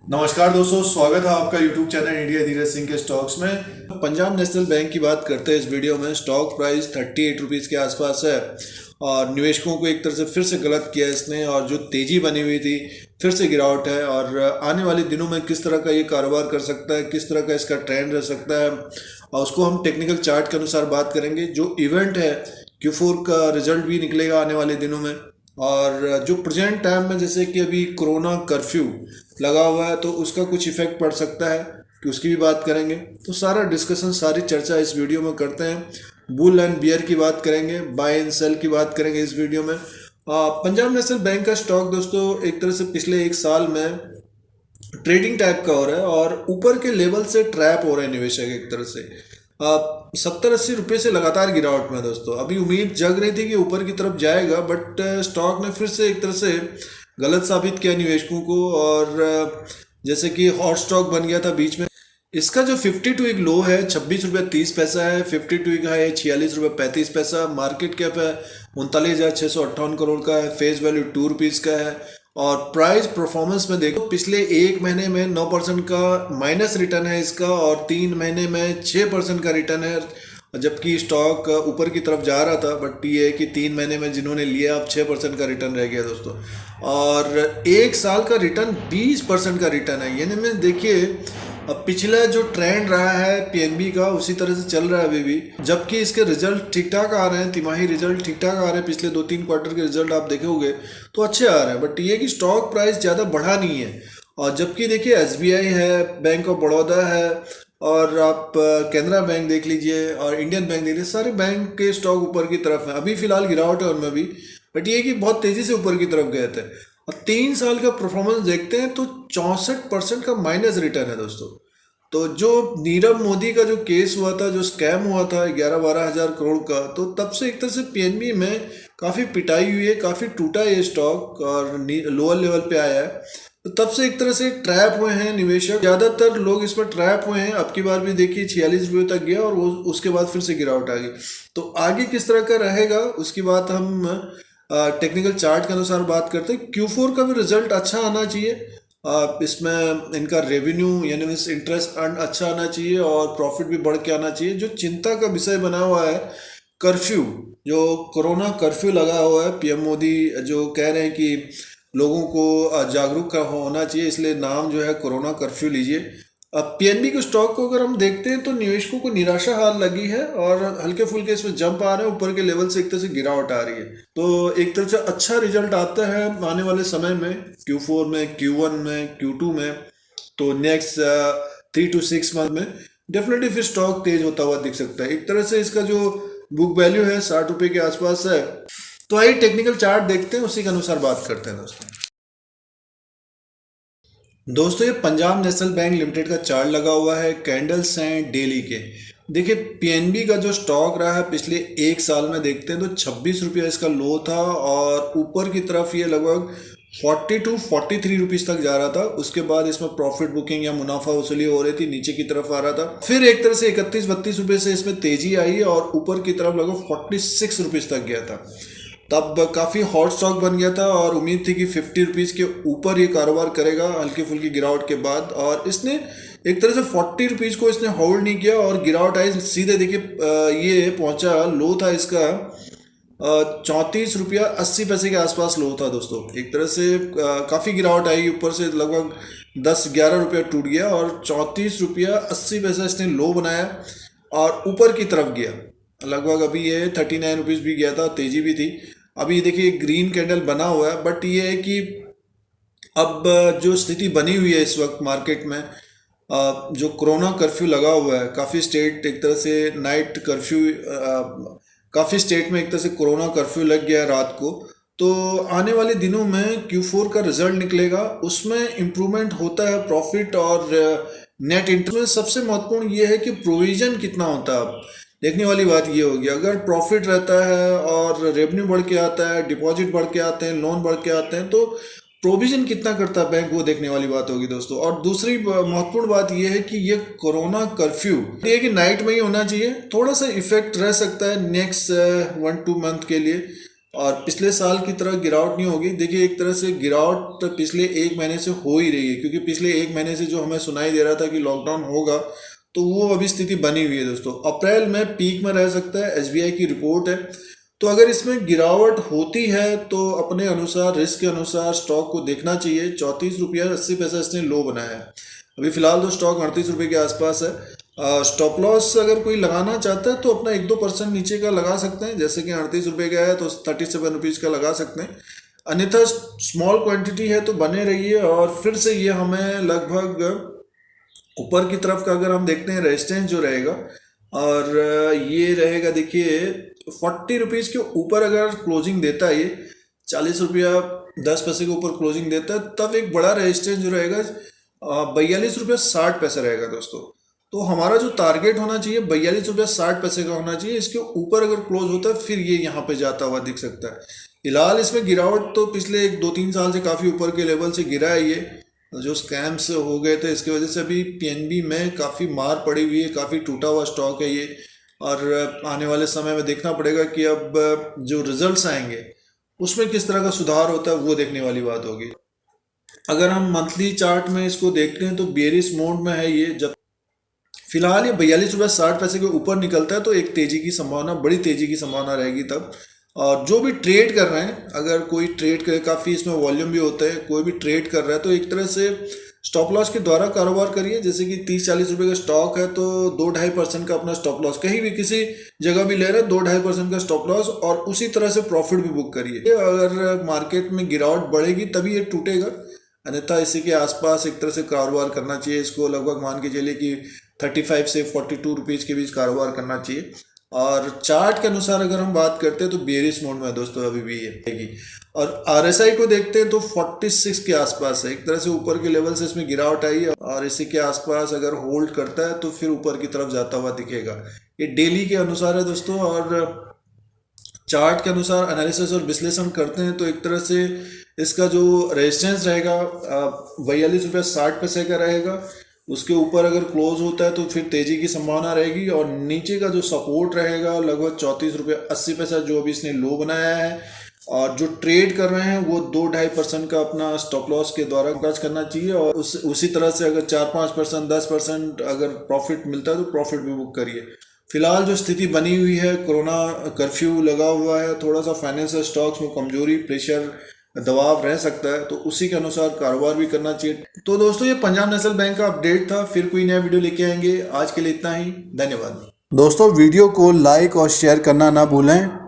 नमस्कार दोस्तों, स्वागत है आपका YouTube channel India Dheeraj Singh के स्टॉक्स में। पंजाब नेशनल बैंक की बात करते हैं इस वीडियो में। स्टॉक प्राइस 38 रुपीज़ के आसपास है और निवेशकों को एक तरह से फिर से गलत किया इसने, और जो तेज़ी बनी हुई थी फिर से गिरावट है। और आने वाले दिनों में किस तरह का ये कारोबार कर सकता है, किस तरह का इसका ट्रेंड रह सकता है, और उसको हम टेक्निकल चार्ट के अनुसार बात करेंगे। जो इवेंट है Q4 का रिजल्ट भी निकलेगा आने वाले दिनों में, और जो प्रेजेंट टाइम में जैसे कि अभी कोरोना कर्फ्यू लगा हुआ है तो उसका कुछ इफेक्ट पड़ सकता है कि उसकी भी बात करेंगे। तो सारा डिस्कशन, सारी चर्चा इस वीडियो में करते हैं। बुल एंड बियर की बात करेंगे, बाय एंड सेल की बात करेंगे इस वीडियो में। पंजाब नेशनल बैंक का स्टॉक दोस्तों एक तरह से पिछले एक साल में ट्रेडिंग टाइप का हो रहा है और ऊपर के लेवल से ट्रैप हो रहे हैं निवेशक एक तरह से। 70-80 रुपये से लगातार गिरावट में दोस्तों। अभी उम्मीद जग रही थी कि ऊपर की तरफ जाएगा, बट स्टॉक ने फिर से एक तरह से गलत साबित किया निवेशकों को। और जैसे कि हॉट स्टॉक बन गया था बीच में। इसका जो 52 वीक लो है 26 रुपये 30 पैसा है, 52 वीक हाई है 46 रुपये 35 पैसा। मार्केट कैप है 39,658 करोड़ का है, फेस वैल्यू 2 रुपीज़ का है। और प्राइस परफॉर्मेंस में देखो, पिछले एक महीने में 9% का माइनस रिटर्न है इसका, और 3 महीने में 6% का रिटर्न है। जबकि स्टॉक ऊपर की तरफ जा रहा था, बट ये है कि 3 महीने में जिन्होंने लिया अब 6% का रिटर्न रह गया दोस्तों। और एक साल का रिटर्न 20% का रिटर्न है। यानी में देखिए, अब पिछला जो ट्रेंड रहा है पीएनबी का उसी तरह से चल रहा है अभी भी। जबकि इसके रिजल्ट ठीक ठाक आ रहे हैं, तिमाही रिजल्ट ठीक ठाक आ रहे हैं, पिछले 2-3 क्वार्टर के रिजल्ट आप देखोगे तो अच्छे आ रहे हैं। बट ये कि स्टॉक प्राइस ज़्यादा बढ़ा नहीं है। और जबकि देखिए एसबीआई है, बैंक ऑफ बड़ौदा है, और आप कैनरा बैंक देख लीजिए और इंडियन बैंक देख लीजिए, सारे बैंक के स्टॉक ऊपर की तरफ हैं। अभी फिलहाल गिरावट है उनमें भी, बट ये कि बहुत तेज़ी से ऊपर की तरफ गए थे। और 3 साल का परफॉर्मेंस देखते हैं तो 64% का माइनस रिटर्न है दोस्तों। तो जो नीरव मोदी का जो केस हुआ था, जो स्कैम हुआ था 11-12 हज़ार करोड़ का, तो तब से एक तरह से पीएनबी में काफ़ी पिटाई हुई है, काफ़ी टूटा है ये स्टॉक और लोअर लेवल पे आया है। तो तब से एक तरह से ट्रैप हुए हैं निवेशक, ज़्यादातर लोग इसमें ट्रैप हुए हैं। अब की बार भी देखिए 46 रुपये तक गया और वो उसके बाद फिर से गिरावट आ गई। तो आगे किस तरह का रहेगा उसकी बात हम टेक्निकल चार्ट के अनुसार बात करते हैं। Q4 का भी रिजल्ट अच्छा आना चाहिए। इसमें इनका रेवेन्यू यानी इंटरेस्ट अर्न अच्छा आना चाहिए और प्रॉफिट भी बढ़ के आना चाहिए। जो चिंता का विषय बना हुआ है कर्फ्यू, जो कोरोना कर्फ्यू लगा हुआ है, पीएम मोदी जो कह रहे हैं कि लोगों को जागरूक का होना चाहिए, इसलिए नाम जो है कोरोना कर्फ्यू लीजिए। अब पीएनबी के स्टॉक को अगर हम देखते हैं तो निवेशकों को निराशा हाल लगी है और हल्के फुल्के इसमें जंप आ रहे हैं, ऊपर के लेवल से एक तरह से गिरावट आ रही है। तो एक तरह से अच्छा रिजल्ट आता है आने वाले समय में, Q4 में, Q1 में, Q2 में। तो नेक्स्ट 3 to 6 मंथ में डेफिनेटली फिर स्टॉक तेज होता हुआ दिख सकता है। एक तरह से इसका जो बुक वैल्यू है 60 रुपये के आसपास है। तो आइए टेक्निकल चार्ट देखते हैं, उसी के अनुसार बात करते हैं दोस्तों। ये पंजाब नेशनल बैंक लिमिटेड का चार्ट लगा हुआ है, कैंडल्स हैं डेली के। देखिए पीएनबी का जो स्टॉक रहा है पिछले एक साल में देखते हैं तो 26 रुपया इसका लो था, और ऊपर की तरफ ये लगभग 42-43 रुपीज़ तक जा रहा था। उसके बाद इसमें प्रॉफिट बुकिंग या मुनाफा वसूली हो रही थी, नीचे की तरफ आ रहा था। फिर एक तरह से 31-32 रुपये से इसमें तेजी आई और ऊपर की तरफ लगभग 46 रुपीज़ तक गया था। तब काफ़ी हॉट स्टॉक बन गया था और उम्मीद थी कि 50 रुपीज़ के ऊपर ये कारोबार करेगा हल्की फुल्की गिरावट के बाद। और इसने एक तरह से 40 रुपीज़ को इसने होल्ड नहीं किया और गिरावट आई सीधे। देखिए ये पहुंचा, लो था इसका 34 रुपया 80 पैसे के आसपास लो था दोस्तों। एक तरह से काफ़ी गिरावट आई, ऊपर से लगभग 10-11 रुपया टूट गया और 34 रुपया 80 पैसा इसने लो बनाया और ऊपर की तरफ गया। लगभग अभी ये 39 रुपीज़ भी गया था, तेज़ी भी थी। अभी देखिए ग्रीन कैंडल बना हुआ है, बट ये है कि अब जो स्थिति बनी हुई है इस वक्त मार्केट में, जो कोरोना कर्फ्यू लगा हुआ है, काफ़ी स्टेट एक तरह से नाइट कर्फ्यू, काफ़ी स्टेट में एक तरह से कोरोना कर्फ्यू लग गया है रात को। तो आने वाले दिनों में Q4 का रिजल्ट निकलेगा, उसमें इम्प्रूवमेंट होता है प्रॉफिट और नेट इंटरेस्ट। सबसे महत्वपूर्ण ये है कि प्रोविज़न कितना होता है। अब देखने वाली बात ये होगी, अगर प्रॉफिट रहता है और रेवेन्यू बढ़ के आता है, डिपॉजिट बढ़ के आते हैं, लोन बढ़ के आते हैं, तो प्रोविजन कितना करता है बैंक, वो देखने वाली बात होगी दोस्तों। और दूसरी महत्वपूर्ण बात यह है कि ये कोरोना कर्फ्यू ये कि नाइट में ही होना चाहिए, थोड़ा सा इफेक्ट रह सकता है नेक्स्ट 1-2 मंथ के लिए। और पिछले साल की तरह गिरावट नहीं होगी। देखिए एक तरह से गिरावट पिछले एक महीने से हो ही रही है, क्योंकि पिछले एक महीने से जो हमें सुनाई दे रहा था कि लॉकडाउन होगा, तो वो अभी स्थिति बनी हुई है दोस्तों। अप्रैल में पीक में रह सकता है, एसबीआई की रिपोर्ट है। तो अगर इसमें गिरावट होती है तो अपने अनुसार, रिस्क के अनुसार स्टॉक को देखना चाहिए। 34 रुपया 80 पैसा इसने लो बनाया है। अभी फिलहाल तो स्टॉक 38 रुपये के आसपास है। स्टॉप लॉस अगर कोई लगाना चाहता है तो अपना 1-2% नीचे का लगा सकते हैं, जैसे कि 38 रुपये का है तो 37 रुपीज़ का लगा सकते हैं। अन्यथा स्मॉल क्वांटिटी है तो बने रहिए। और फिर से ये हमें लगभग ऊपर की तरफ का अगर हम देखते हैं रेजिस्टेंस जो रहेगा, और ये रहेगा देखिए 40 रुपीज़ के ऊपर अगर क्लोजिंग देता है, ये 40 रुपया 10 पैसे के ऊपर क्लोजिंग देता है, तब एक बड़ा रेजिस्टेंस जो रहेगा 42 रुपया 60 पैसे रहेगा दोस्तों। तो हमारा जो टारगेट होना चाहिए 42 रुपया 60 पैसे का होना चाहिए। इसके ऊपर अगर क्लोज होता है फिर ये यहाँ पे जाता हुआ दिख सकता है। फिलहाल इसमें गिरावट तो पिछले 2-3 साल से काफ़ी ऊपर के लेवल से गिरा है। ये जो स्कैम्स हो गए थे इसकी वजह से अभी पीएनबी में काफ़ी मार पड़ी हुई है, काफ़ी टूटा हुआ स्टॉक है ये। और आने वाले समय में देखना पड़ेगा कि अब जो रिजल्ट्स आएंगे उसमें किस तरह का सुधार होता है, वो देखने वाली बात होगी। अगर हम मंथली चार्ट में इसको देखते हैं तो बेरिश मोड में है ये। जब फिलहाल ये 42 रुपया 60 पैसे के ऊपर निकलता है तो एक तेजी की संभावना, बड़ी तेजी की संभावना रहेगी तब। और जो भी ट्रेड कर रहे हैं, अगर कोई ट्रेड करे, काफ़ी इसमें वॉल्यूम भी होता है, कोई भी ट्रेड कर रहा है तो एक तरह से स्टॉप लॉस के द्वारा कारोबार करिए। जैसे कि 30-40 रुपये का स्टॉक है तो 2-2.5% का अपना स्टॉप लॉस, कहीं भी किसी जगह भी ले रहे हैं 2-2.5% का स्टॉप लॉस, और उसी तरह से प्रॉफिट भी बुक करिए। अगर मार्केट में गिरावट बढ़ेगी तभी ये टूटेगा, अन्यथा इसी के आसपास एक तरह से कारोबार करना चाहिए। इसको लगभग मान के चलिए कि 35 से 42 रुपीज़ के बीच कारोबार करना चाहिए। और चार्ट के अनुसार अगर हम बात करते हैं तो बेरिश मोड में है दोस्तों अभी भी ये रहेगी। और आरएसआई को देखते हैं तो 46 के आसपास है। एक तरह से ऊपर के लेवल से इसमें गिरावट आई है, और इसी के आसपास अगर होल्ड करता है तो फिर ऊपर की तरफ जाता हुआ दिखेगा। ये डेली के अनुसार है दोस्तों। और चार्ट के अनुसार एनालिसिस और विश्लेषण करते हैं तो एक तरह से इसका जो रेजिस्टेंस रहेगा 42 रुपया 60 पैसे का रहेगा। उसके ऊपर अगर क्लोज होता है तो फिर तेजी की संभावना रहेगी। और नीचे का जो सपोर्ट रहेगा लगभग 34 रुपया 80 पैसा, जो अभी इसने लो बनाया है। और जो ट्रेड कर रहे हैं वो 2-2.5% का अपना स्टॉप लॉस के द्वारा टच करना चाहिए। और उसी तरह से अगर 4-5% 10% अगर प्रॉफिट मिलता है तो प्रॉफिट भी बुक करिए। फिलहाल जो स्थिति बनी हुई है, कोरोना कर्फ्यू लगा हुआ है, थोड़ा सा फाइनेंशियल स्टॉक्स में कमजोरी, प्रेशर, दबाव रह सकता है, तो उसी के अनुसार कारोबार भी करना चाहिए। तो दोस्तों ये पंजाब नेशनल बैंक का अपडेट था। फिर कोई नया वीडियो लेके आएंगे। आज के लिए इतना ही, धन्यवाद। दोस्तों वीडियो को लाइक और शेयर करना ना भूलें।